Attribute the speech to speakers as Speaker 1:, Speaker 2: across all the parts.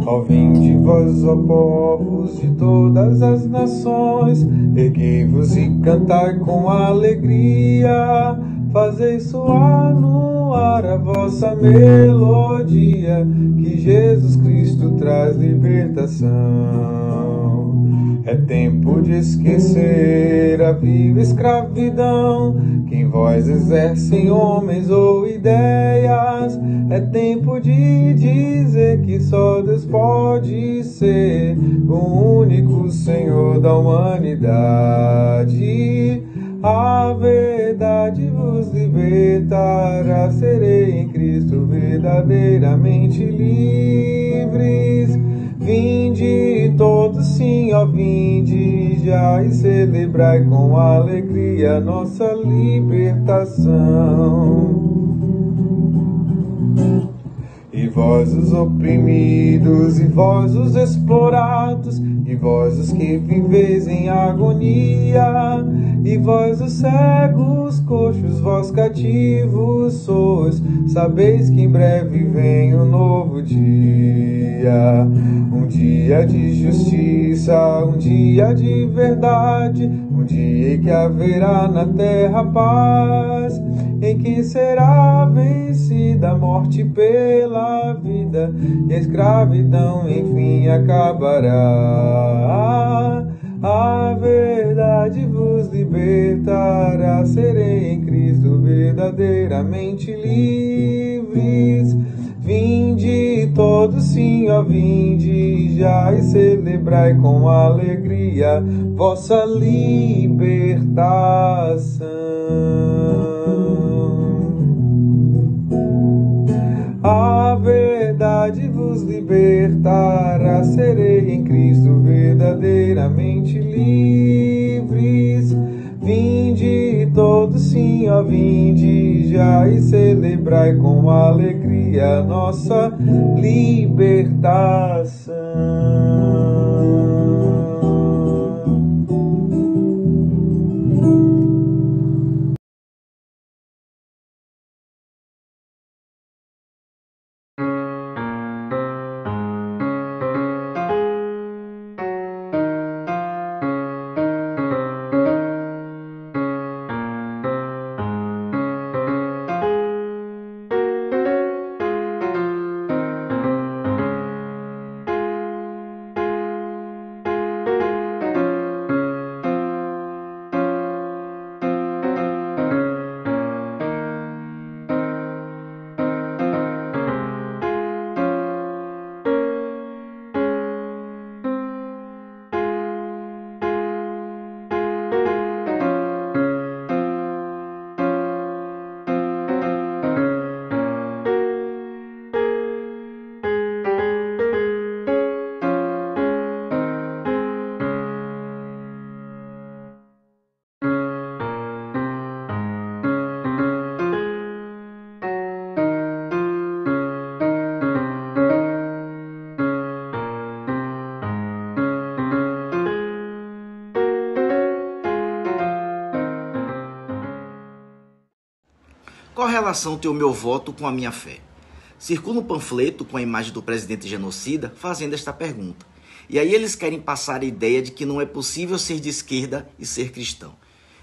Speaker 1: Ó vinde vós, ó povos de todas as nações, erguei-vos e cantai com alegria, fazei soar no ar a vossa melodia, que Jesus Cristo traz libertação. É tempo de esquecer a vil escravidão que em vós exercem homens ou ideias. É tempo de dizer que só Deus pode ser o único Senhor da humanidade. A verdade vos libertará, serei em Cristo verdadeiramente livres. Vinde todos, sim, ó vinde já, e celebrai com alegria nossa libertação. E vós os oprimidos, e vós os explorados, e vós os que viveis em agonia, e vós os cegos, coxos, vós cativos sois, sabeis que em breve vem um novo dia, um dia de justiça, um dia de verdade, um dia em que haverá na terra paz, em que será vencida a morte pela vida, e a escravidão enfim acabará. A verdade vos libertará, serei em Cristo verdadeiramente livres. Vinde todos, sim, ó vinde já, e celebrai com alegria vossa libertação. A verdade vos libertará, serei em Cristo verdadeiramente livres. Vinde todos, sim, ó vinde já, e celebrai com alegria nossa libertação.
Speaker 2: Qual relação tem o meu voto com a minha fé? Circula um panfleto com a imagem do presidente genocida fazendo esta pergunta. E aí eles querem passar a ideia de que não é possível ser de esquerda e ser cristão.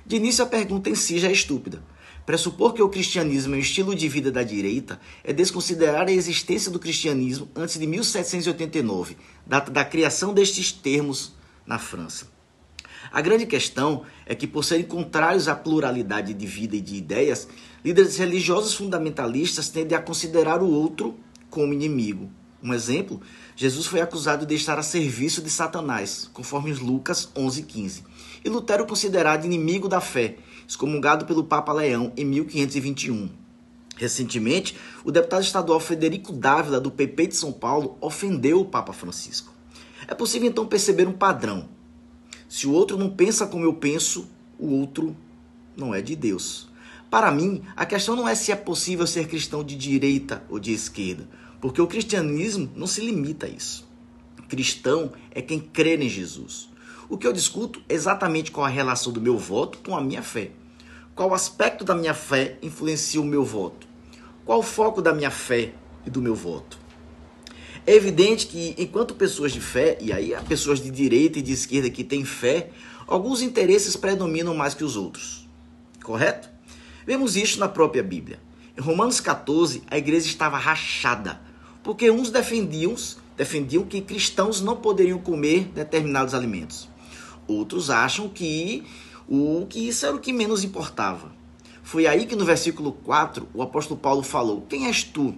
Speaker 2: De início a pergunta em si já é estúpida. Pressupor que o cristianismo é um estilo de vida da direita é desconsiderar a existência do cristianismo antes de 1789, data da criação destes termos na França. A grande questão é que, por serem contrários à pluralidade de vida e de ideias, líderes religiosos fundamentalistas tendem a considerar o outro como inimigo. Um exemplo, Jesus foi acusado de estar a serviço de Satanás, conforme Lucas 11,15, e Lutero considerado inimigo da fé, excomungado pelo Papa Leão em 1521. Recentemente, o deputado estadual Frederico Dávila, do PP de São Paulo, ofendeu o Papa Francisco. É possível então perceber um padrão. Se o outro não pensa como eu penso, o outro não é de Deus. Para mim, a questão não é se é possível ser cristão de direita ou de esquerda, porque o cristianismo não se limita a isso. Cristão é quem crê em Jesus. O que eu discuto é exatamente qual a relação do meu voto com a minha fé. Qual aspecto da minha fé influencia o meu voto? Qual o foco da minha fé e do meu voto? É evidente que, enquanto pessoas de fé, e aí há pessoas de direita e de esquerda que têm fé, alguns interesses predominam mais que os outros. Correto? Vemos isso na própria Bíblia. Em Romanos 14, a igreja estava rachada, porque uns defendiam que cristãos não poderiam comer determinados alimentos. Outros acham que isso era o que menos importava. Foi aí que no versículo 4, o apóstolo Paulo falou: quem és tu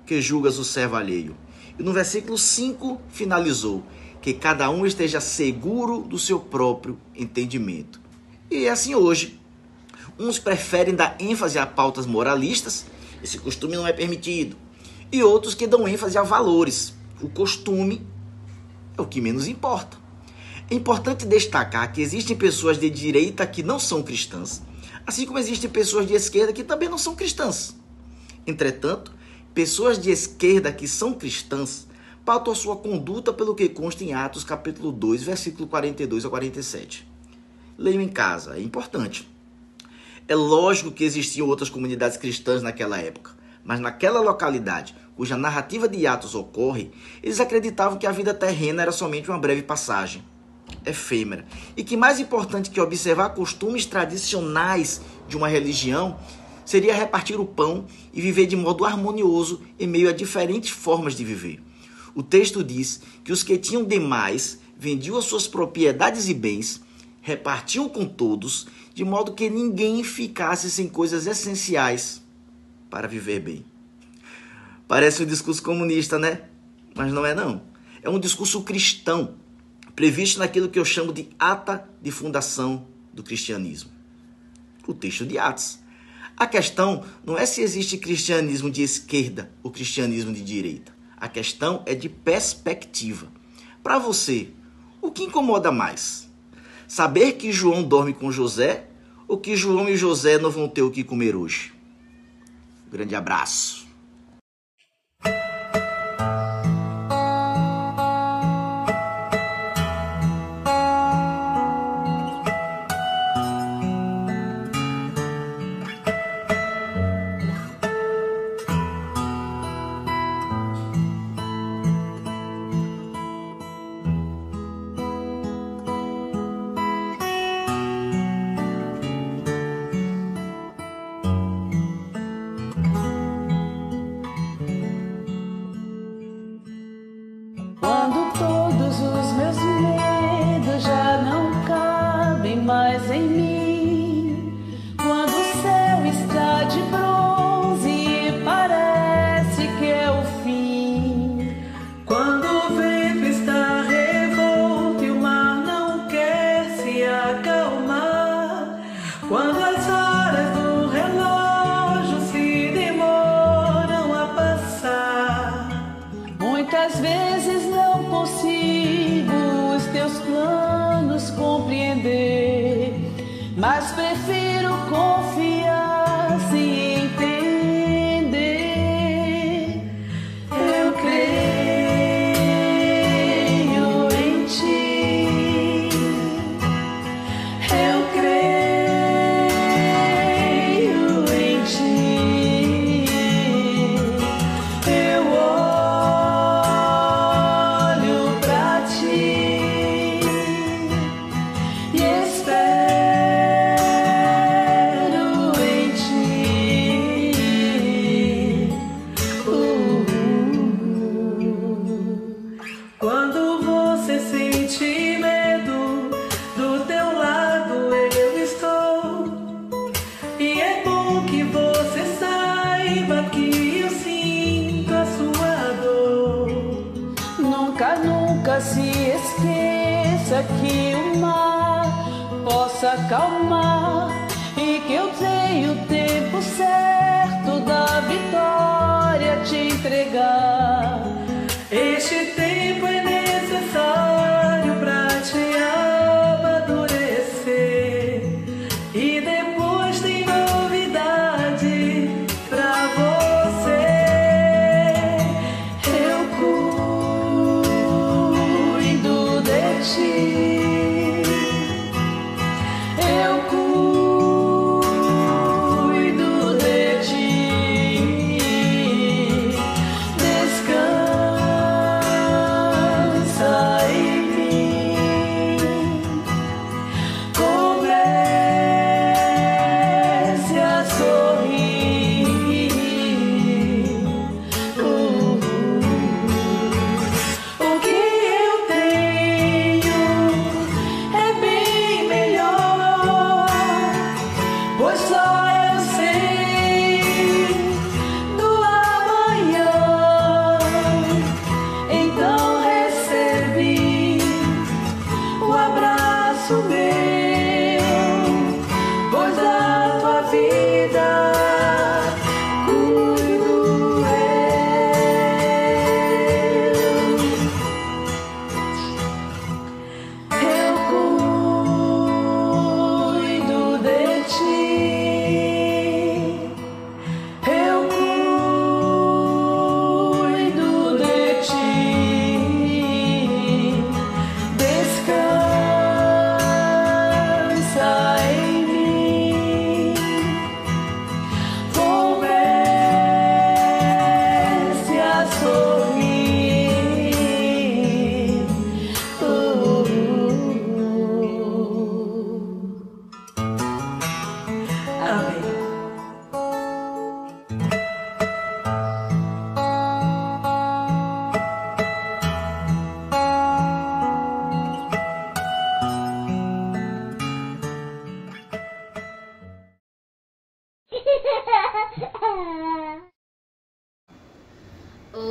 Speaker 2: que julgas o servo alheio? E no versículo 5 finalizou: que cada um esteja seguro do seu próprio entendimento. E é assim hoje. Uns preferem dar ênfase a pautas moralistas, esse costume não é permitido. E outros que dão ênfase a valores. O costume é o que menos importa. É importante destacar que existem pessoas de direita que não são cristãs, assim como existem pessoas de esquerda que também não são cristãs. Entretanto, pessoas de esquerda que são cristãs pautam a sua conduta pelo que consta em Atos capítulo 2, versículo 42 a 47. Leiam em casa, é importante. É lógico que existiam outras comunidades cristãs naquela época, mas naquela localidade, cuja narrativa de Atos ocorre, eles acreditavam que a vida terrena era somente uma breve passagem, efêmera, e que mais importante que observar costumes tradicionais de uma religião seria repartir o pão e viver de modo harmonioso em meio a diferentes formas de viver. O texto diz que os que tinham demais vendiam as suas propriedades e bens, repartiam com todos, de modo que ninguém ficasse sem coisas essenciais para viver bem. Parece um discurso comunista, né? Mas não é não. É um discurso cristão, previsto naquilo que eu chamo de ata de fundação do cristianismo. O texto de Atos. A questão não é se existe cristianismo de esquerda ou cristianismo de direita. A questão é de perspectiva. Para você, o que incomoda mais? Saber que João dorme com José ou que João e José não vão ter o que comer hoje? Grande abraço.
Speaker 3: Quando todos os meus medos já não cabem mais em mim, quando o céu está de bronze e parece que é o fim, quando o vento está revolto e o mar não quer se acalmar, quando as horas do relógio se demoram a passar, muitas vezes não consigo os teus planos compreender, mas prefiro confiar sem entender. Eu creio em ti, eu creio em ti, eu olho pra ti e espero em ti. Quando você sente medo, do teu lado eu estou. E é bom que você saiba que eu sinto a sua dor. Nunca, nunca se esqueça que o mar possa acalmar e que eu tenho o tempo certo da vitória te entregar. Este tempo é necessário pra te amadurecer e depois tem novidade pra você. Eu cuido de ti, eu cuido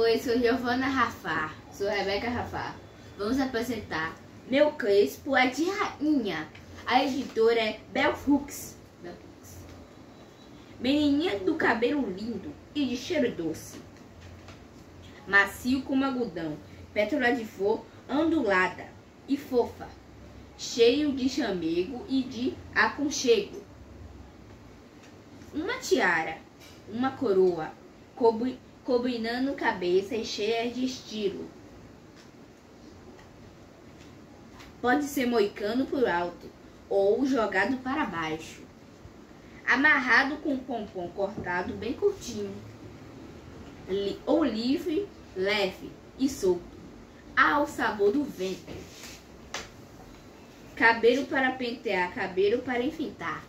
Speaker 4: Oi, sou Giovana Rafar, sou Rebeca Rafar. Vamos apresentar Meu Crespo é de Rainha. A editora é Bell Hooks. Menininha do cabelo lindo e de cheiro doce, macio como algodão, pétala de flor ondulada e fofa, cheio de chamego e de aconchego. Uma tiara, uma coroa, combinando cabeça e cheia de estilo. Pode ser moicano por alto ou jogado para baixo, amarrado com um pompom cortado bem curtinho, ou livre, leve e solto, ao sabor do vento. Cabelo para pentear, cabelo para enfeitar,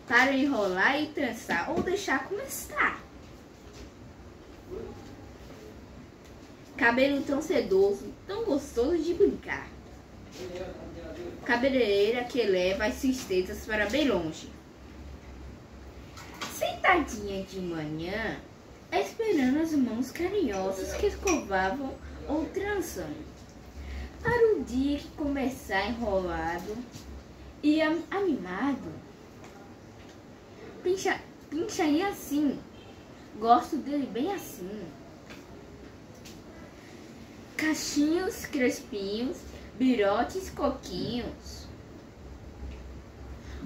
Speaker 4: para enrolar e trançar ou deixar como está. Cabelo tão sedoso, tão gostoso de brincar. Cabeleireira que leva as tristezas para bem longe. Sentadinha de manhã, esperando as mãos carinhosas que escovavam ou trançando, para o dia que começar enrolado e animado. Pincharia assim, gosto dele bem assim. Cachinhos, crespinhos, birotes, coquinhos.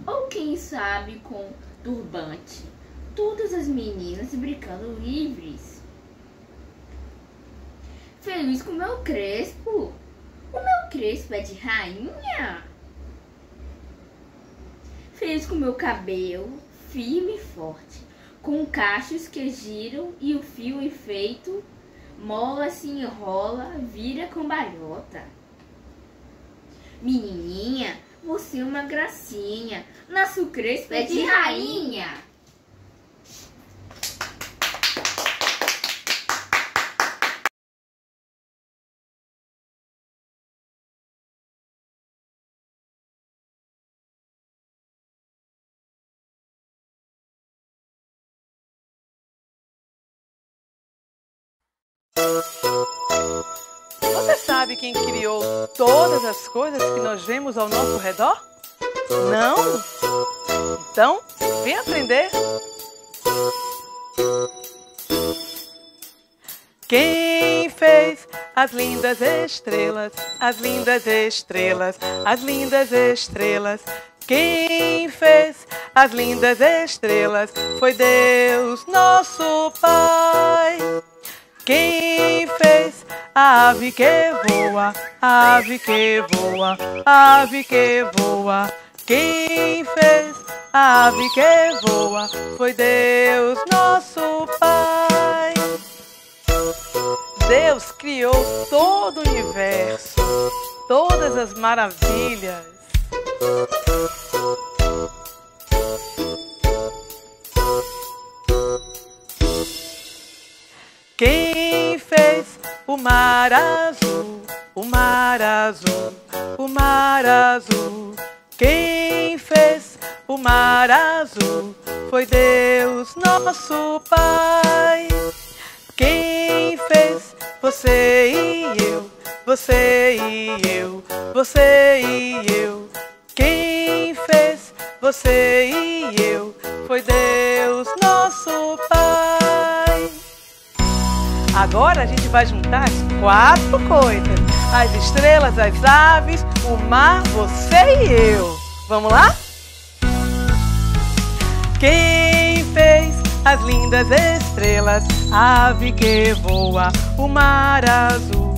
Speaker 4: Ou quem sabe com turbante, todas as meninas brincando livres. Feliz com o meu crespo. O meu crespo é de rainha. Feliz com o meu cabelo, firme e forte, com cachos que giram e o fio enfeito, mola se enrola, vira cambalhota. Menininha, você é uma gracinha, nosso crespo é de rainha.
Speaker 3: Você sabe quem criou todas as coisas que nós vemos ao nosso redor? Não? Então, vem aprender. Quem fez as lindas estrelas, as lindas estrelas, as lindas estrelas? Quem fez as lindas estrelas foi Deus, nosso Pai. Quem fez a ave que voa, a ave que voa, a ave que voa? Quem fez a ave que voa foi Deus, nosso Pai. Deus criou todo o universo, todas as maravilhas. Quem fez o mar azul, o mar azul, o mar azul? Quem fez o mar azul foi Deus, nosso Pai. Quem fez você e eu, você e eu, você e eu? Quem fez você e eu foi Deus, nosso Pai. Agora a gente vai juntar as 4 coisas: as estrelas, as aves, o mar, você e eu. Vamos lá? Quem fez as lindas estrelas, a ave que voa, o mar azul?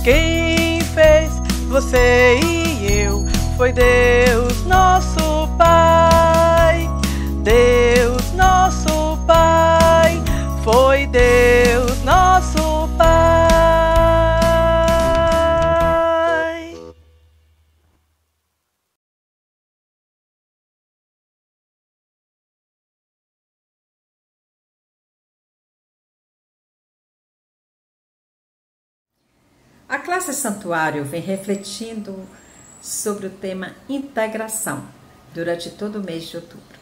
Speaker 3: Quem fez você e eu foi Deus, nosso Pai. Deus, nosso Pai. Foi Deus, nosso Pai.
Speaker 5: A classe Santuário vem refletindo sobre o tema integração durante todo o mês de outubro.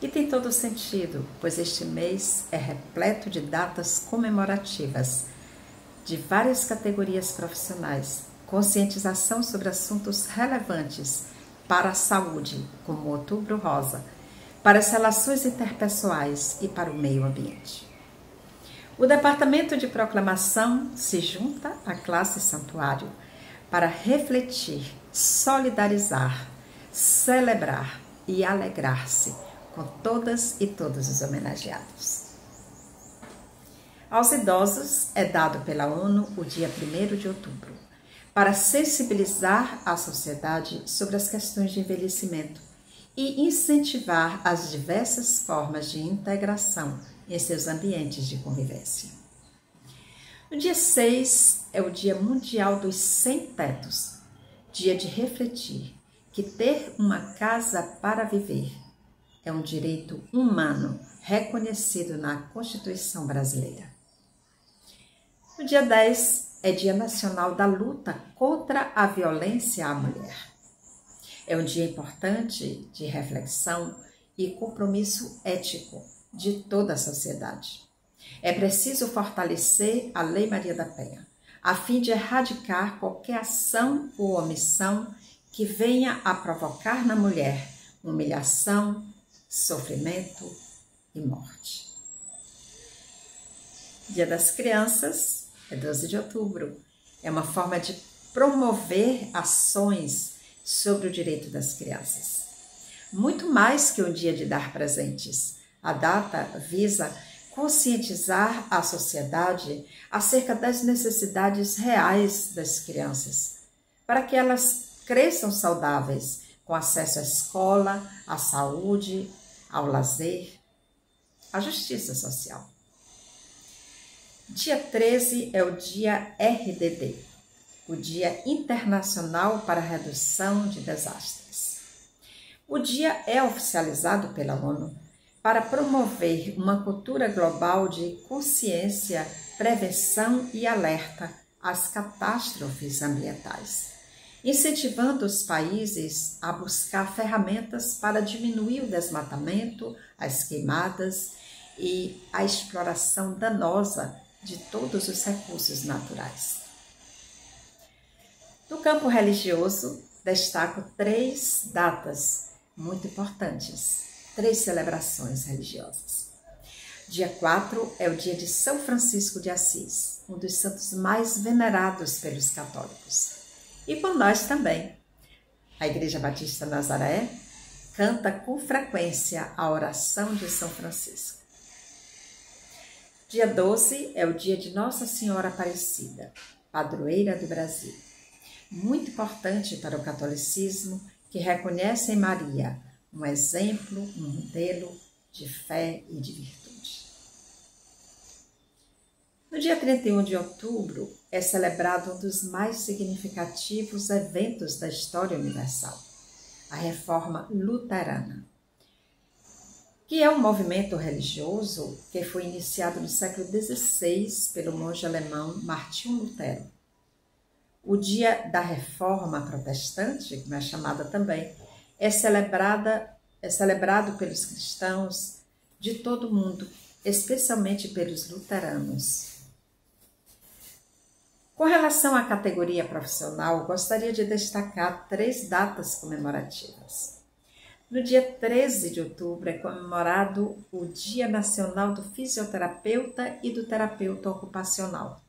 Speaker 5: E tem todo o sentido, pois este mês é repleto de datas comemorativas de várias categorias profissionais, conscientização sobre assuntos relevantes para a saúde, como o Outubro Rosa, para as relações interpessoais e para o meio ambiente. O Departamento de Proclamação se junta à classe Santuário para refletir, solidarizar, celebrar e alegrar-se com todas e todos os homenageados. Aos idosos é dado pela ONU o dia 1º de outubro, para sensibilizar a sociedade sobre as questões de envelhecimento e incentivar as diversas formas de integração em seus ambientes de convivência. O dia 6 é o Dia Mundial dos Sem Tetos, dia de refletir que ter uma casa para viver é um direito humano reconhecido na Constituição brasileira. O dia 10 é Dia Nacional da Luta contra a Violência à Mulher. É um dia importante de reflexão e compromisso ético de toda a sociedade. É preciso fortalecer a Lei Maria da Penha, a fim de erradicar qualquer ação ou omissão que venha a provocar na mulher humilhação, sofrimento e morte. Dia das Crianças é 12 de outubro. É uma forma de promover ações sobre o direito das crianças. Muito mais que um dia de dar presentes, a data visa conscientizar a sociedade acerca das necessidades reais das crianças, para que elas cresçam saudáveis, com acesso à escola, à saúde, ao lazer, à justiça social. Dia 13 é o Dia RDD, o Dia Internacional para a Redução de Desastres. O dia é oficializado pela ONU para promover uma cultura global de consciência, prevenção e alerta às catástrofes ambientais, incentivando os países a buscar ferramentas para diminuir o desmatamento, as queimadas e a exploração danosa de todos os recursos naturais. No campo religioso, destaco 3 datas muito importantes, 3 celebrações religiosas. Dia 4 é o dia de São Francisco de Assis, um dos santos mais venerados pelos católicos. E por nós também. A Igreja Batista Nazaré canta com frequência a oração de São Francisco. Dia 12 é o dia de Nossa Senhora Aparecida, padroeira do Brasil. Muito importante para o catolicismo, que reconhece em Maria um exemplo, um modelo de fé e de virtude. No dia 31 de outubro é celebrado um dos mais significativos eventos da história universal, a Reforma Luterana, que é um movimento religioso que foi iniciado no século XVI pelo monge alemão Martinho Lutero. O Dia da Reforma Protestante, como é chamada também, é celebrado pelos cristãos de todo o mundo, especialmente pelos luteranos. Com relação à categoria profissional, gostaria de destacar 3 datas comemorativas. No dia 13 de outubro é comemorado o Dia Nacional do Fisioterapeuta e do Terapeuta Ocupacional.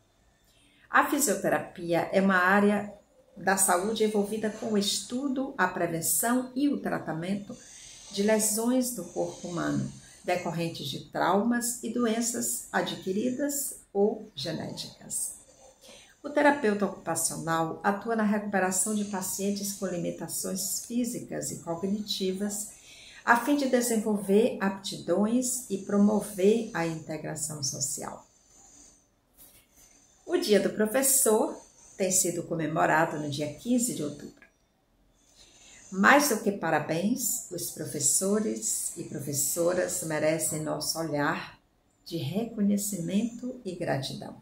Speaker 5: A fisioterapia é uma área da saúde envolvida com o estudo, a prevenção e o tratamento de lesões do corpo humano, decorrentes de traumas e doenças adquiridas ou genéticas. O terapeuta ocupacional atua na recuperação de pacientes com limitações físicas e cognitivas, a fim de desenvolver aptidões e promover a integração social. O Dia do Professor tem sido comemorado no dia 15 de outubro. Mais do que parabéns, os professores e professoras merecem nosso olhar de reconhecimento e gratidão,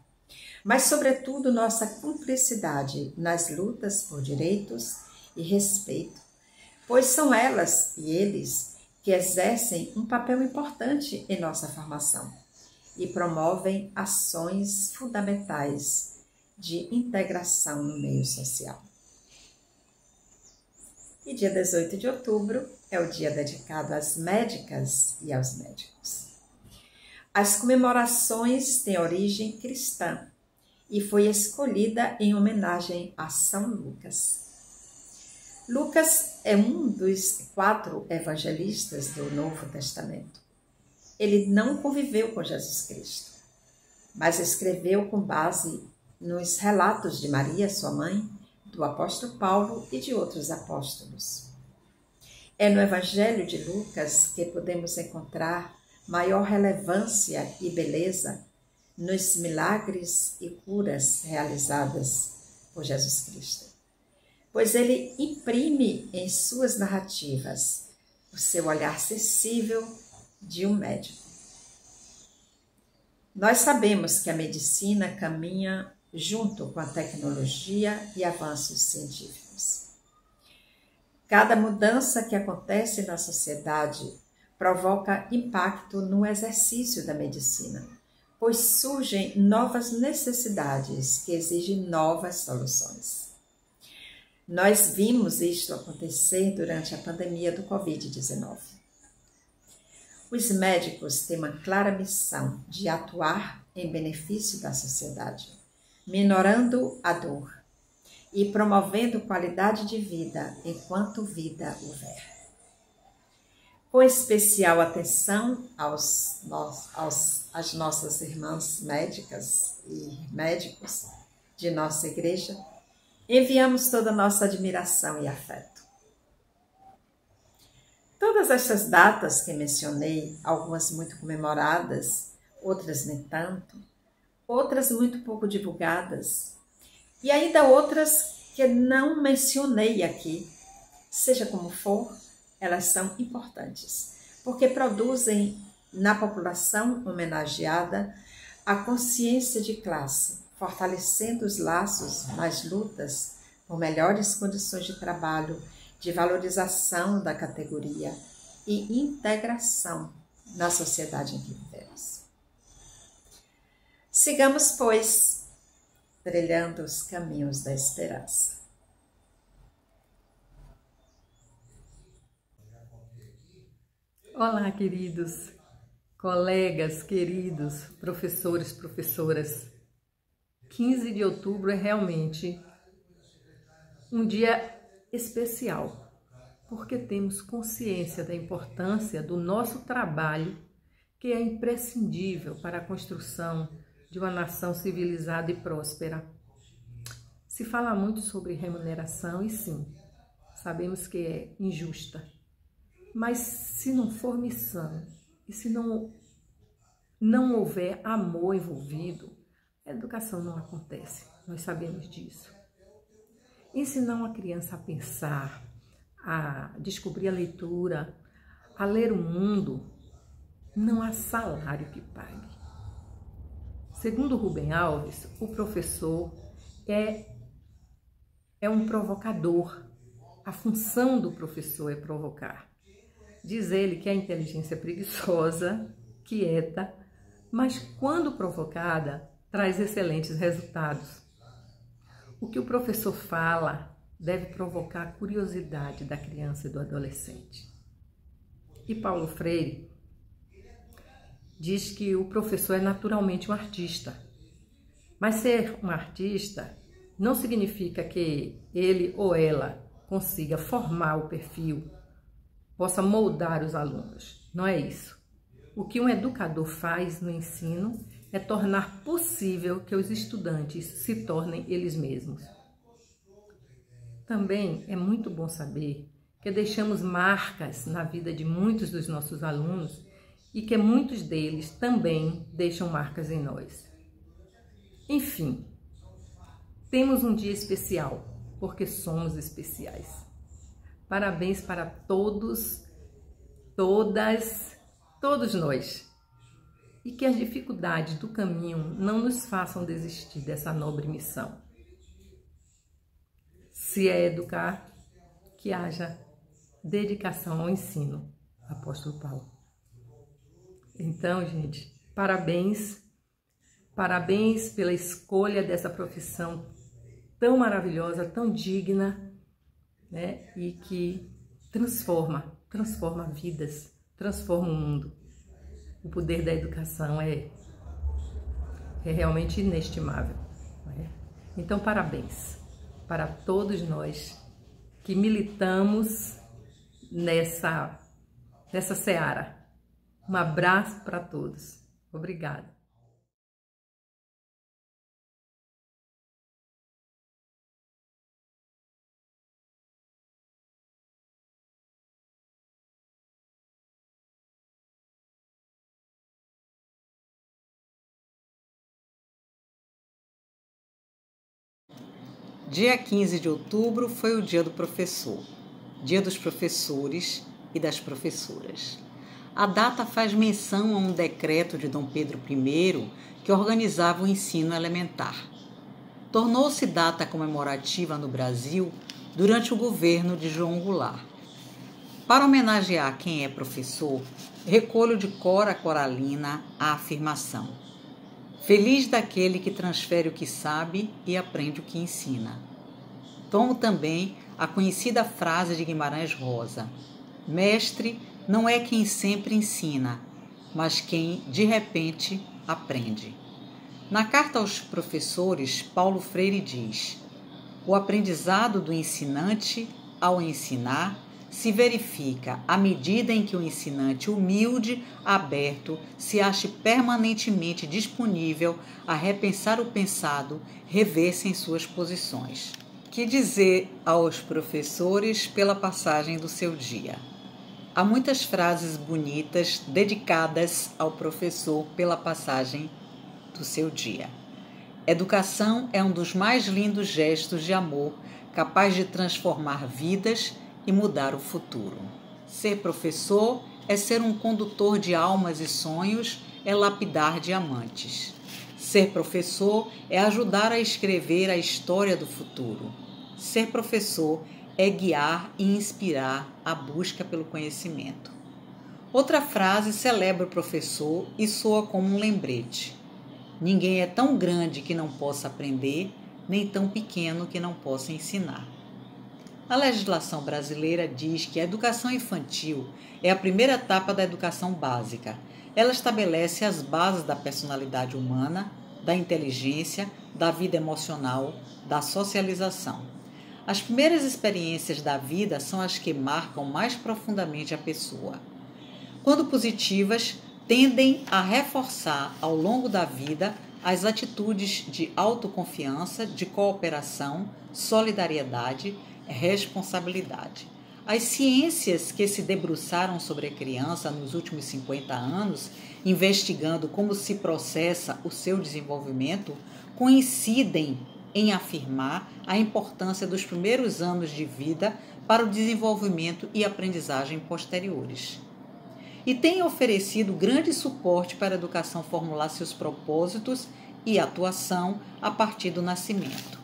Speaker 5: mas, sobretudo, nossa cumplicidade nas lutas por direitos e respeito, pois são elas e eles que exercem um papel importante em nossa formação e promovem ações fundamentais de integração no meio social. E dia 18 de outubro é o dia dedicado às médicas e aos médicos. As comemorações têm origem cristã e foi escolhida em homenagem a São Lucas. Lucas é um dos 4 evangelistas do Novo Testamento. Ele não conviveu com Jesus Cristo, mas escreveu com base nos relatos de Maria, sua mãe, do apóstolo Paulo e de outros apóstolos. É no Evangelho de Lucas que podemos encontrar maior relevância e beleza nos milagres e curas realizadas por Jesus Cristo, pois ele imprime em suas narrativas o seu olhar sensível de um médico. Nós sabemos que a medicina caminha junto com a tecnologia e avanços científicos. Cada mudança que acontece na sociedade provoca impacto no exercício da medicina, pois surgem novas necessidades que exigem novas soluções. Nós vimos isto acontecer durante a pandemia do Covid-19. Os médicos têm uma clara missão de atuar em benefício da sociedade, minorando a dor e promovendo qualidade de vida enquanto vida houver. Com especial atenção às nossas irmãs médicas e médicos de nossa igreja, enviamos toda a nossa admiração e afeto. Todas essas datas que mencionei, algumas muito comemoradas, outras nem tanto, outras muito pouco divulgadas, e ainda outras que não mencionei aqui, seja como for, elas são importantes, porque produzem na população homenageada a consciência de classe, fortalecendo os laços nas lutas por melhores condições de trabalho, de valorização da categoria e integração na sociedade em que vivemos. Sigamos, pois, trilhando os caminhos da esperança.
Speaker 6: Olá, queridos, colegas, queridos, professores, professoras. 15 de outubro é realmente um dia especial, porque temos consciência da importância do nosso trabalho, que é imprescindível para a construção de uma nação civilizada e próspera. Se fala muito sobre remuneração e sim, sabemos que é injusta. Mas se não for missão e se não houver amor envolvido, a educação não acontece, nós sabemos disso. Ensinar uma criança a pensar, a descobrir a leitura, a ler o mundo, não há salário que pague. Segundo Rubem Alves, o professor é um provocador. A função do professor é provocar. Diz ele que a inteligência é preguiçosa, quieta, mas quando provocada, traz excelentes resultados. O que o professor fala deve provocar a curiosidade da criança e do adolescente. E Paulo Freire diz que o professor é naturalmente um artista. Mas ser um artista não significa que ele ou ela consiga formar o perfil, possa moldar os alunos. Não é isso. O que um educador faz no ensino é tornar possível que os estudantes se tornem eles mesmos. Também é muito bom saber que deixamos marcas na vida de muitos dos nossos alunos e que muitos deles também deixam marcas em nós. Enfim, temos um dia especial, porque somos especiais. Parabéns para todos, todas, todos nós. E que as dificuldades do caminho não nos façam desistir dessa nobre missão. Se é educar, que haja dedicação ao ensino. apóstolo Paulo. Então, gente, parabéns pela escolha dessa profissão tão maravilhosa, tão digna, né? E que transforma vidas, transforma o mundo. O poder da educação é realmente inestimável, né? Então, parabéns para todos nós que militamos nessa seara. Um abraço para todos. Obrigada.
Speaker 7: Dia 15 de outubro foi o Dia do Professor, Dia dos Professores e das Professoras. A data faz menção a um decreto de Dom Pedro I que organizava o ensino elementar. Tornou-se data comemorativa no Brasil durante o governo de João Goulart. Para homenagear quem é professor, recolho de Cora Coralina a afirmação: feliz daquele que transfere o que sabe e aprende o que ensina. Tomo também a conhecida frase de Guimarães Rosa: mestre não é quem sempre ensina, mas quem, de repente, aprende. Na carta aos professores, Paulo Freire diz: o aprendizado do ensinante, ao ensinar, se verifica à medida em que o ensinante humilde, aberto, se ache permanentemente disponível a repensar o pensado, rever-se em suas posições. Que dizer aos professores pela passagem do seu dia? Há muitas frases bonitas dedicadas ao professor pela passagem do seu dia. Educação é um dos mais lindos gestos de amor, capaz de transformar vidas e mudar o futuro. Ser professor é ser um condutor de almas e sonhos, é lapidar diamantes. Ser professor é ajudar a escrever a história do futuro. Ser professor é guiar e inspirar a busca pelo conhecimento. Outra frase celebra o professor e soa como um lembrete: ninguém é tão grande que não possa aprender, nem tão pequeno que não possa ensinar. A legislação brasileira diz que a educação infantil é a primeira etapa da educação básica. Ela estabelece as bases da personalidade humana, da inteligência, da vida emocional, da socialização. As primeiras experiências da vida são as que marcam mais profundamente a pessoa. Quando positivas, tendem a reforçar ao longo da vida as atitudes de autoconfiança, de cooperação, solidariedade, responsabilidade. As ciências que se debruçaram sobre a criança nos últimos 50 anos, investigando como se processa o seu desenvolvimento, coincidem em afirmar a importância dos primeiros anos de vida para o desenvolvimento e aprendizagem posteriores. E tem oferecido grande suporte para a educação formular seus propósitos e atuação a partir do nascimento.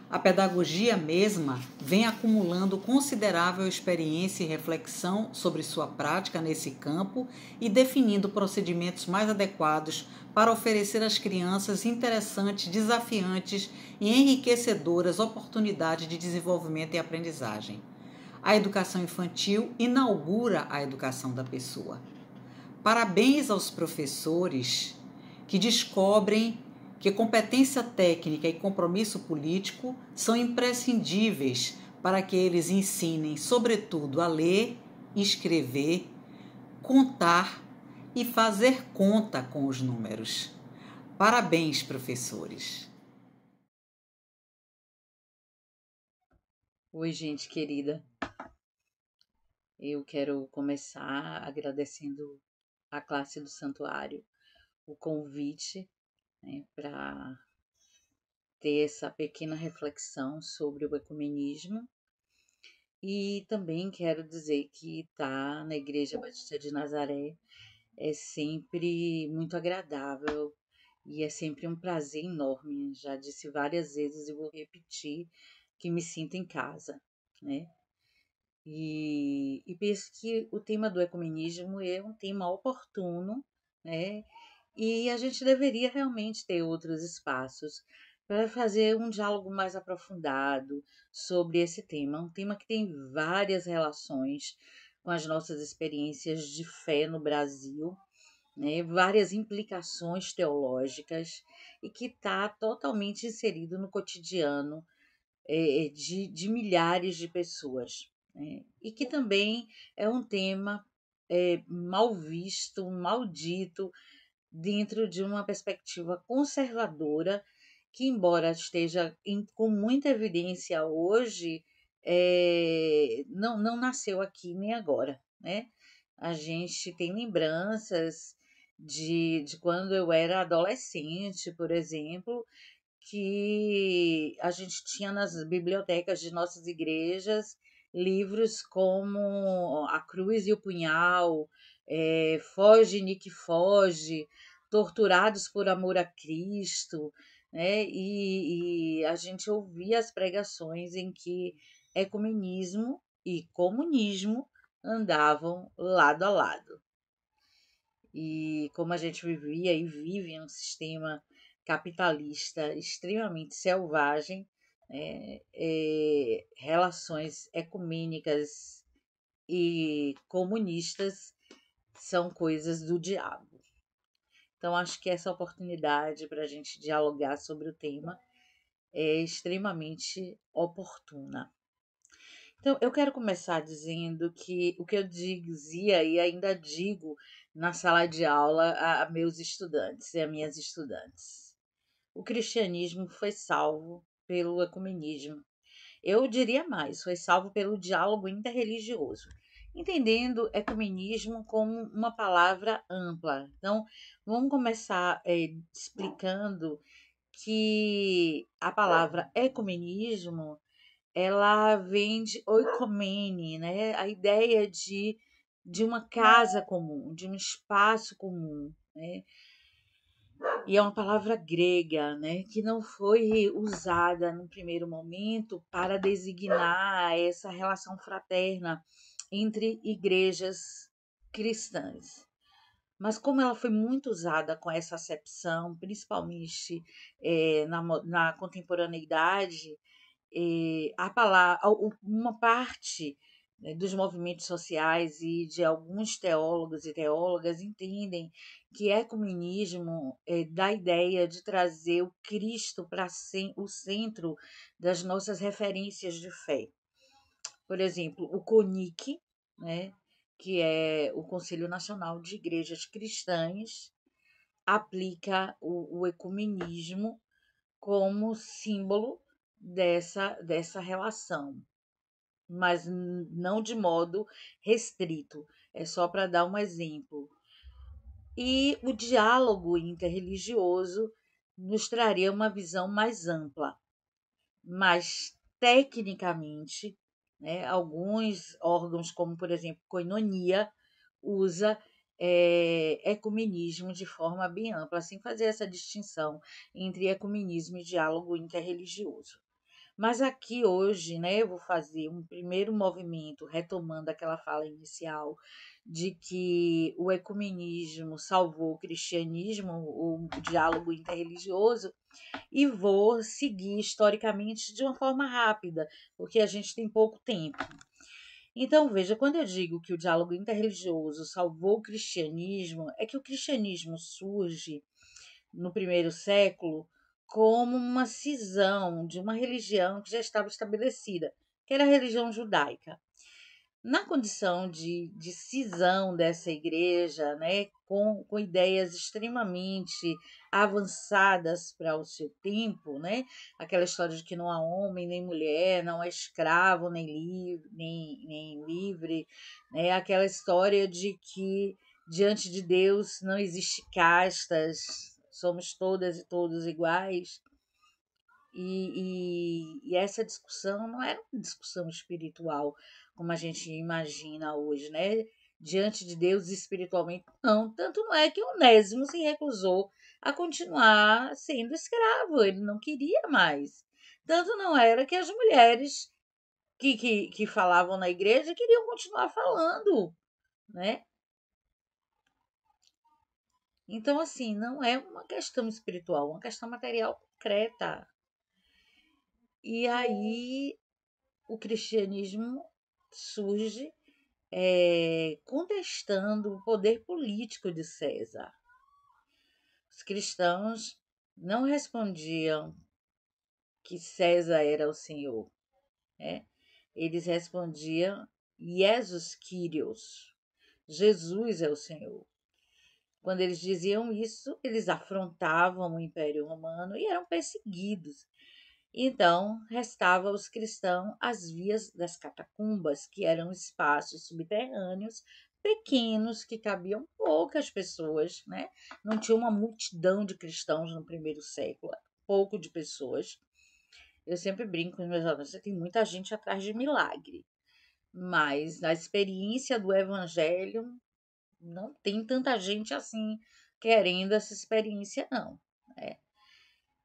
Speaker 7: A pedagogia mesma vem acumulando considerável experiência e reflexão sobre sua prática nesse campo e definindo procedimentos mais adequados para oferecer às crianças interessantes, desafiantes e enriquecedoras oportunidades de desenvolvimento e aprendizagem. A educação infantil inaugura a educação da pessoa. Parabéns aos professores que descobrem que competência técnica e compromisso político são imprescindíveis para que eles ensinem, sobretudo, a ler, escrever, contar e fazer conta com os números. Parabéns, professores!
Speaker 8: Oi, gente querida. Eu quero começar agradecendo à classe do Santuário o convite, né, para ter essa pequena reflexão sobre o ecumenismo. E também quero dizer que estar na Igreja Batista de Nazaré é sempre muito agradável e é sempre um prazer enorme. Já disse várias vezes e vou repetir que me sinto em casa, né? E penso que o tema do ecumenismo é um tema oportuno, né? E a gente deveria realmente ter outros espaços para fazer um diálogo mais aprofundado sobre esse tema. Um tema que tem várias relações com as nossas experiências de fé no Brasil, né? Várias implicações teológicas e que está totalmente inserido no cotidiano de milhares de pessoas, né? E que também é um tema mal visto, maldito, dentro de uma perspectiva conservadora, que, embora esteja com muita evidência hoje, não nasceu aqui nem agora, né? A gente tem lembranças de quando eu era adolescente, por exemplo, que a gente tinha nas bibliotecas de nossas igrejas livros como A Cruz e o Punhal, Foge, Nick Foge, Torturados por Amor a Cristo, né? E a gente ouvia as pregações em que ecumenismo e comunismo andavam lado a lado. E como a gente vivia e vive em um sistema capitalista extremamente selvagem, relações ecumênicas e comunistas são coisas do diabo. Então, acho que essa oportunidade para a gente dialogar sobre o tema é extremamente oportuna. Então, eu quero começar dizendo que o que eu dizia e ainda digo na sala de aula a meus estudantes e a minhas estudantes. O cristianismo foi salvo pelo ecumenismo. Eu diria mais, foi salvo pelo diálogo interreligioso, entendendo ecumenismo como uma palavra ampla. Então, vamos começar explicando que a palavra ecumenismo ela vem de oikomene, né? A ideia de uma casa comum, de um espaço comum, né? E é uma palavra grega, né, que não foi usada no primeiro momento para designar essa relação fraterna entre igrejas cristãs. Mas como ela foi muito usada com essa acepção, principalmente na contemporaneidade, a palavra, uma parte, né, dos movimentos sociais e de alguns teólogos e teólogas entendem que ecumenismo dá a ideia de trazer o Cristo para o centro das nossas referências de fé. Por exemplo, o CONIC, né, que é o Conselho Nacional de Igrejas Cristãs, aplica o ecumenismo como símbolo dessa relação, mas não de modo restrito, é só para dar um exemplo. E o diálogo interreligioso nos traria uma visão mais ampla, mas tecnicamente, né, alguns órgãos, como por exemplo Koinonia, usa ecumenismo de forma bem ampla, sem fazer essa distinção entre ecumenismo e diálogo interreligioso. Mas aqui hoje, né, eu vou fazer um primeiro movimento, retomando aquela fala inicial, de que o ecumenismo salvou o cristianismo, o diálogo interreligioso, e vou seguir historicamente de uma forma rápida, porque a gente tem pouco tempo. Então, veja, quando eu digo que o diálogo interreligioso salvou o cristianismo, é que o cristianismo surge no primeiro século como uma cisão de uma religião que já estava estabelecida, que era a religião judaica. Na condição de cisão dessa igreja, né, com ideias extremamente avançadas para o seu tempo, né, aquela história de que não há homem nem mulher, não há escravo nem livre, né, aquela história de que diante de Deus não existe castas, somos todas e todos iguais. E essa discussão não era uma discussão espiritual, como a gente imagina hoje, né? Diante de Deus espiritualmente, não. Tanto não é que Onésimo se recusou a continuar sendo escravo, ele não queria mais. Tanto não era que as mulheres que falavam na igreja queriam continuar falando, né? Então, assim, não é uma questão espiritual, é uma questão material concreta. E aí o cristianismo surge contestando o poder político de César. Os cristãos não respondiam que César era o Senhor, né? Eles respondiam Jesus Kyrios, Jesus é o Senhor. Quando eles diziam isso, eles afrontavam o Império Romano e eram perseguidos. Então, restava aos cristãos as vias das catacumbas, que eram espaços subterrâneos pequenos que cabiam poucas pessoas, né? Não tinha uma multidão de cristãos no primeiro século, pouco de pessoas. Eu sempre brinco com os meus alunos, tem muita gente atrás de milagre, mas na experiência do evangelho não tem tanta gente assim querendo essa experiência, não, né?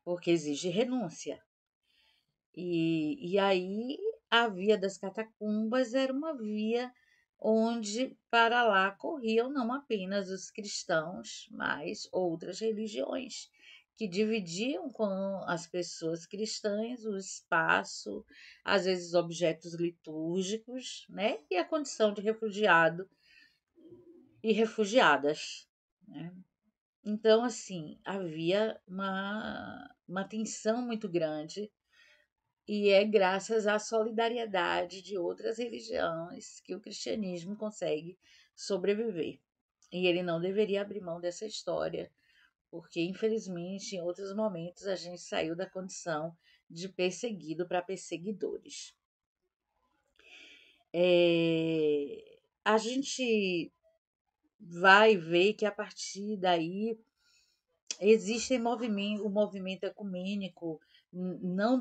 Speaker 8: Porque exige renúncia. E aí a via das catacumbas era uma via onde para lá corriam não apenas os cristãos, mas outras religiões que dividiam com as pessoas cristãs o espaço, às vezes objetos litúrgicos, né? E a condição de refugiado e refugiadas, né? Então, assim, havia uma tensão muito grande e é graças à solidariedade de outras religiões que o cristianismo consegue sobreviver. E ele não deveria abrir mão dessa história, porque, infelizmente, em outros momentos a gente saiu da condição de perseguido para perseguidores. A gente vai ver que a partir daí existe o movimento ecumênico não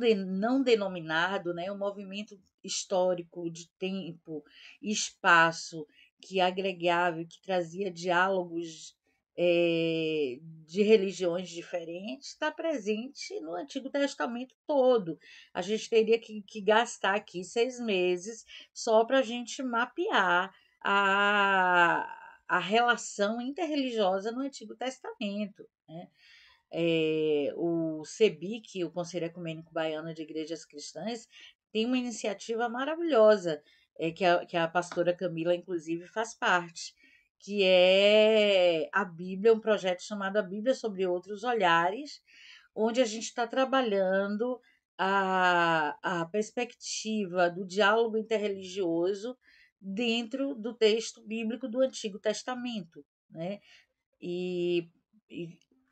Speaker 8: denominado, né? Um movimento histórico de tempo e espaço que agregava, que trazia diálogos de religiões diferentes, está presente no Antigo Testamento todo. A gente teria que gastar aqui 6 meses só para a gente mapear a relação interreligiosa no Antigo Testamento, né? O CEBIC, o Conselho Ecumênico Baiano de Igrejas Cristãs, tem uma iniciativa maravilhosa, que a pastora Camila, inclusive, faz parte, que é a Bíblia, um projeto chamado A Bíblia sobre Outros Olhares, onde a gente está trabalhando a perspectiva do diálogo interreligioso dentro do texto bíblico do Antigo Testamento, né? E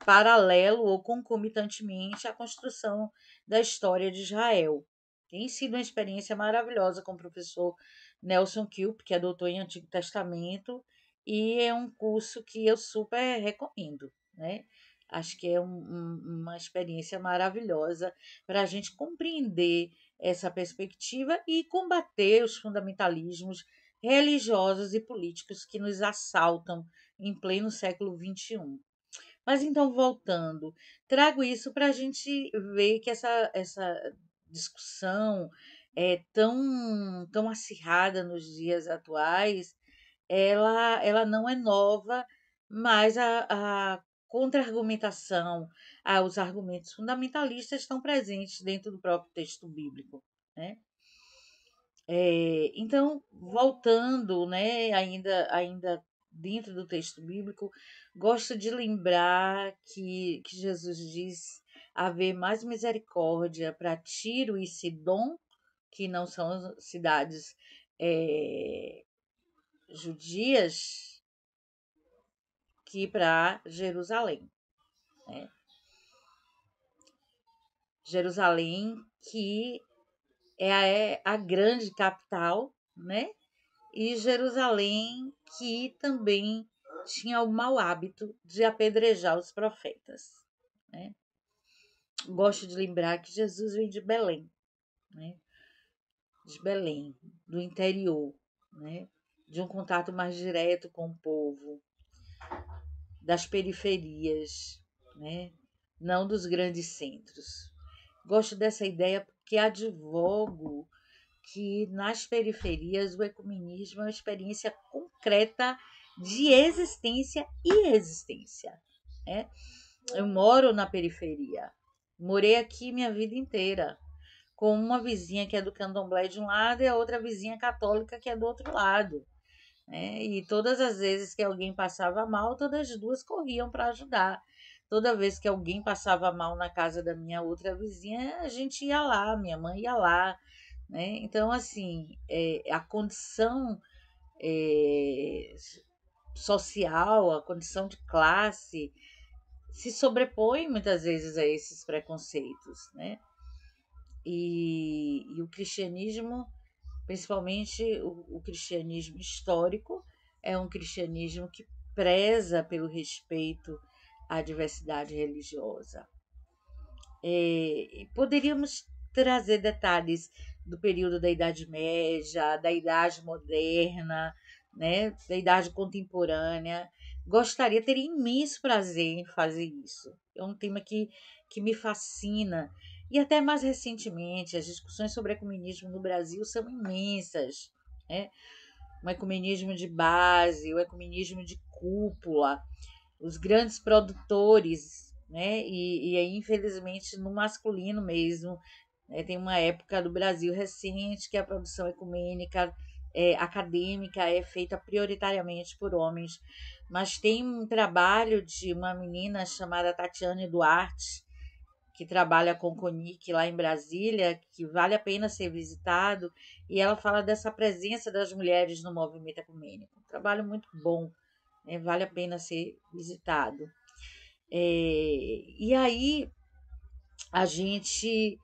Speaker 8: paralelo ou concomitantemente à construção da história de Israel. Tem sido uma experiência maravilhosa com o professor Nelson Kilp, que é doutor em Antigo Testamento, e é um curso que eu super recomendo, né? Acho que é uma experiência maravilhosa para a gente compreender essa perspectiva e combater os fundamentalismos religiosos e políticos que nos assaltam em pleno século XXI. Mas então, voltando, trago isso para a gente ver que essa discussão é tão acirrada nos dias atuais, ela não é nova, mas a contra-argumentação aos argumentos fundamentalistas estão presentes dentro do próprio texto bíblico, né? Então, voltando, né, ainda dentro do texto bíblico, gosto de lembrar que Jesus diz haver mais misericórdia para Tiro e Sidom, que não são cidades judias, que para Jerusalém, né? Jerusalém, que é a grande capital, né? E Jerusalém, que também tinha o mau hábito de apedrejar os profetas, né? Gosto de lembrar que Jesus vem de Belém, né? De Belém, do interior, né? De um contato mais direto com o povo, das periferias, né? Não dos grandes centros. Gosto dessa ideia porque advogo que nas periferias o ecumenismo é uma experiência concreta de existência e existência, né? Eu moro na periferia, morei aqui minha vida inteira, com uma vizinha que é do candomblé de um lado e a outra vizinha católica que é do outro lado, né? E todas as vezes que alguém passava mal, todas as duas corriam para ajudar. Toda vez que alguém passava mal na casa da minha outra vizinha, a gente ia lá, minha mãe ia lá, né? Então, assim, a condição é, social, a condição de classe se sobrepõe muitas vezes a esses preconceitos, né? E o cristianismo, principalmente o cristianismo histórico, é um cristianismo que preza pelo respeito à diversidade religiosa. Poderíamos trazer detalhes do período da Idade Média, da Idade Moderna, né, da Idade Contemporânea. Gostaria, teria imenso prazer em fazer isso. É um tema que me fascina. E até mais recentemente, as discussões sobre ecumenismo no Brasil são imensas, né? O ecumenismo de base, o ecumenismo de cúpula, os grandes produtores, né? E aí, infelizmente, no masculino mesmo, né? Tem uma época do Brasil recente que a produção ecumênica acadêmica é feita prioritariamente por homens, mas tem um trabalho de uma menina chamada Tatiane Duarte, que trabalha com CONIC lá em Brasília, que vale a pena ser visitado, e ela fala dessa presença das mulheres no movimento ecumênico. Um trabalho muito bom, né? Vale a pena ser visitado. E aí a gente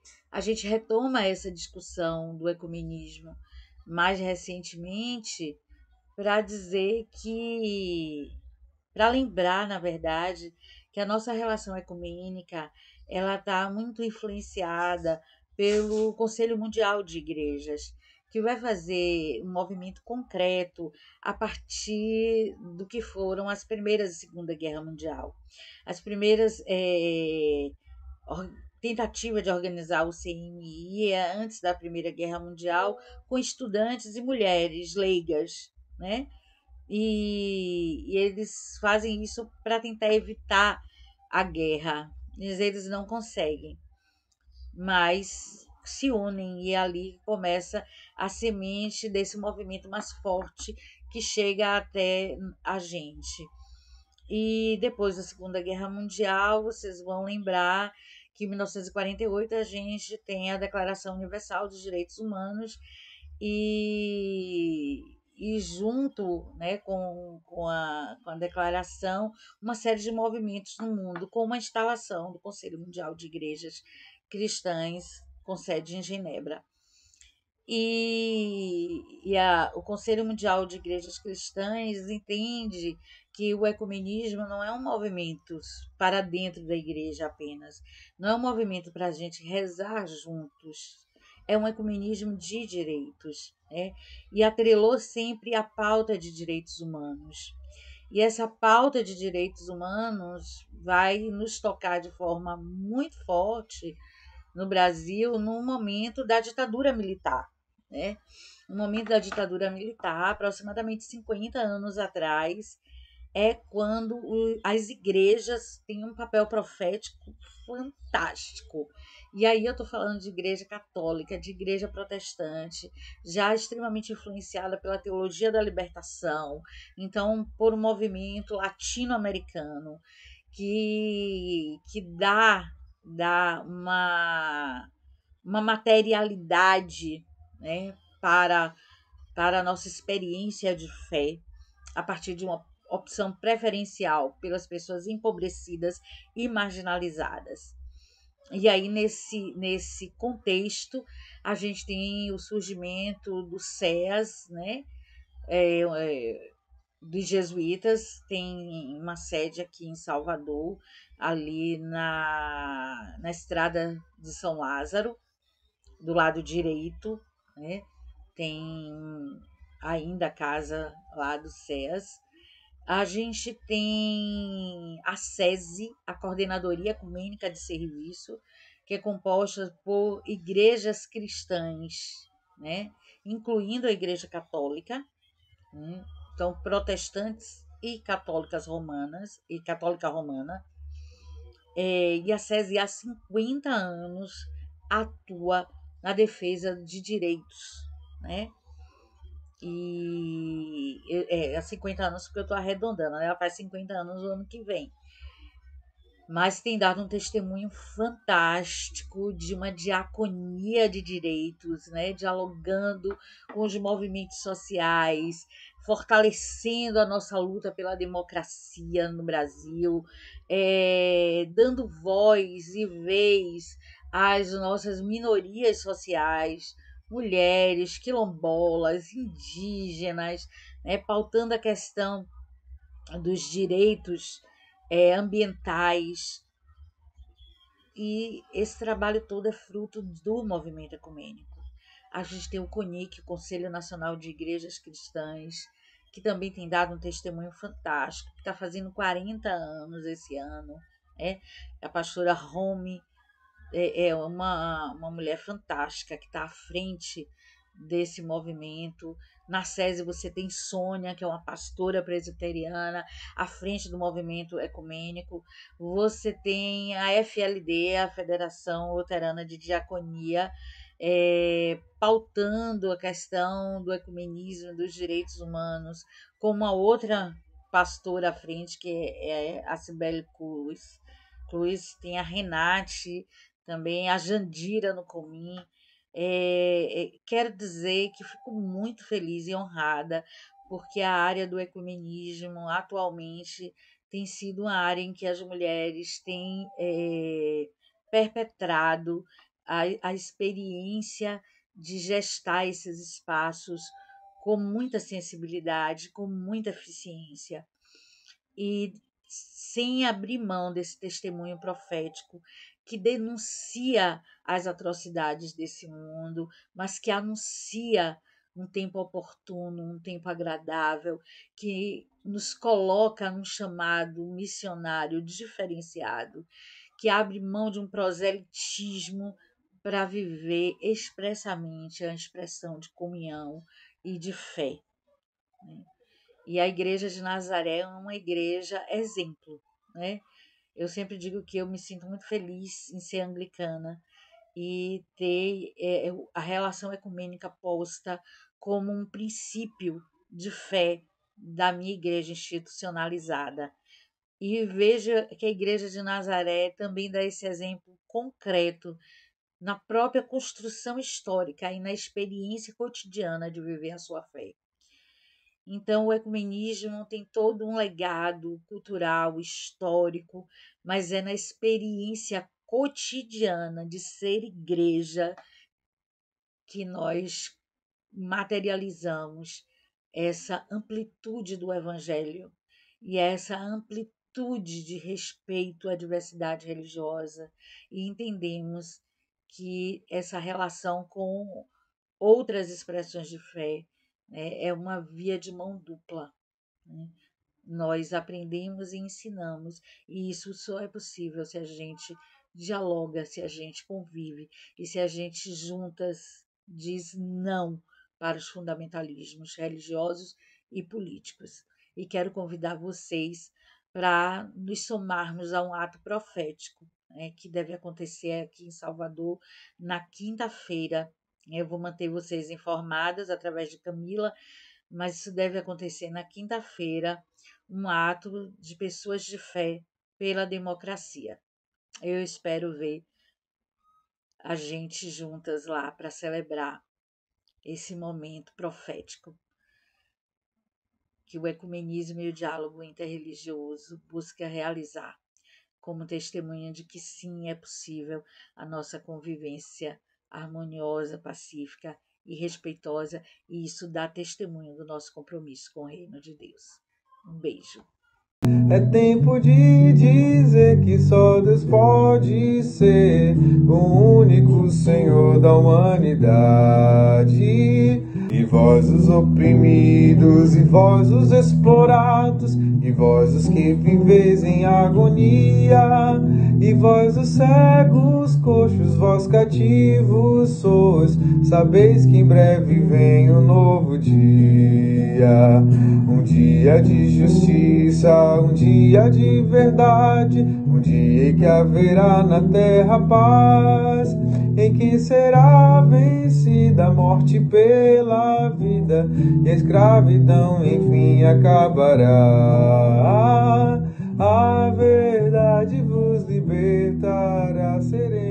Speaker 8: retoma essa discussão do ecumenismo mais recentemente para dizer que, para lembrar, na verdade, que a nossa relação ecumênica ela está muito influenciada pelo Conselho Mundial de Igrejas, que vai fazer um movimento concreto a partir do que foram as primeiras e Segunda Guerra Mundial. As primeiras tentativas de organizar o CNI antes da Primeira Guerra Mundial com estudantes e mulheres leigas, né? E eles fazem isso para tentar evitar a guerra. Eles não conseguem, mas se unem e ali começa a semente desse movimento mais forte que chega até a gente. E depois da Segunda Guerra Mundial, vocês vão lembrar que em 1948 a gente tem a Declaração Universal dos Direitos Humanos e junto, né, com a declaração, uma série de movimentos no mundo, como a instalação do Conselho Mundial de Igrejas Cristãs, com sede em Genebra. O Conselho Mundial de Igrejas Cristãs entende que o ecumenismo não é um movimento para dentro da igreja apenas, não é um movimento para a gente rezar juntos, é um ecumenismo de direitos, né? E atrelou sempre a pauta de direitos humanos. E essa pauta de direitos humanos vai nos tocar de forma muito forte no Brasil no momento da ditadura militar, né? No momento da ditadura militar, aproximadamente 50 anos atrás, é quando as igrejas têm um papel profético fantástico. E aí eu estou falando de igreja católica, de igreja protestante, já extremamente influenciada pela teologia da libertação, então por um movimento latino-americano que dá uma materialidade, né, para a nossa experiência de fé, a partir de uma opção preferencial pelas pessoas empobrecidas e marginalizadas. E aí, nesse contexto, a gente tem o surgimento do SEAS, né? Dos jesuítas, tem uma sede aqui em Salvador, ali na estrada de São Lázaro, do lado direito, né? Tem ainda a casa lá do SEAS. A gente tem a SESI, a Coordenadoria Ecumênica de Serviço, que é composta por igrejas cristãs né? Incluindo a Igreja Católica, então protestantes e católicas romanas e católica romana, e a SESI há 50 anos atua na defesa de direitos, né? E há 50 anos, porque eu estou arredondando, né? Ela faz 50 anos no ano que vem. Mas tem dado um testemunho fantástico de uma diaconia de direitos, né? Dialogando com os movimentos sociais, fortalecendo a nossa luta pela democracia no Brasil, dando voz e vez às nossas minorias sociais, mulheres, quilombolas, indígenas, né? Pautando a questão dos direitos ambientais. E esse trabalho todo é fruto do movimento ecumênico. A gente tem o CONIC, o Conselho Nacional de Igrejas Cristãs, que também tem dado um testemunho fantástico, que está fazendo 40 anos esse ano. A pastora Romy é uma mulher fantástica que está à frente desse movimento. Na SESI você tem Sônia, que é uma pastora presbiteriana, à frente do movimento ecumênico. Você tem a FLD, a Federação Luterana de Diaconia, pautando a questão do ecumenismo, dos direitos humanos, com uma outra pastora à frente, que é a Cibele Cruz. Tem a Renate, também a Jandira no Comim. Quero dizer que fico muito feliz e honrada, porque a área do ecumenismo atualmente tem sido uma área em que as mulheres têm perpetrado a experiência de gestar esses espaços com muita sensibilidade, com muita eficiência, e sem abrir mão desse testemunho profético que denuncia as atrocidades desse mundo, mas que anuncia um tempo oportuno, um tempo agradável, que nos coloca num chamado missionário diferenciado, que abre mão de um proselitismo para viver expressamente a expressão de comunhão e de fé, né? E a Igreja de Nazaré é uma igreja exemplo, né? Eu sempre digo que eu me sinto muito feliz em ser anglicana e ter a relação ecumênica posta como um princípio de fé da minha igreja institucionalizada. E veja que a Igreja de Nazaré também dá esse exemplo concreto na própria construção histórica e na experiência cotidiana de viver a sua fé. Então, o ecumenismo tem todo um legado cultural, histórico, mas é na experiência cotidiana de ser igreja que nós materializamos essa amplitude do evangelho e essa amplitude de respeito à diversidade religiosa, e entendemos que essa relação com outras expressões de fé é uma via de mão dupla, né? Nós aprendemos e ensinamos, e isso só é possível se a gente dialoga, se a gente convive e se a gente juntas diz não para os fundamentalismos religiosos e políticos. E quero convidar vocês para nos somarmos a um ato profético, né, que deve acontecer aqui em Salvador na quinta-feira. Eu vou manter vocês informadas através de Camila, mas isso deve acontecer na quinta-feira, um ato de pessoas de fé pela democracia. Eu espero ver a gente juntas lá para celebrar esse momento profético que o ecumenismo e o diálogo interreligioso busca realizar, como testemunha de que sim, é possível a nossa convivência harmoniosa, pacífica e respeitosa, e isso dá testemunho do nosso compromisso com o reino de Deus. Um beijo.
Speaker 1: É tempo de dizer que só Deus pode ser o único Senhor da humanidade. E vós os oprimidos, e vós os explorados, e vós os que viveis em agonia, e vós os cegos, coxos, vós cativos sois, sabeis que em breve vem um novo dia, um dia de justiça, um dia de verdade, um dia em que haverá na terra paz, em que será vencida a morte pela vida, e a escravidão enfim acabará. A verdade vos libertará, serei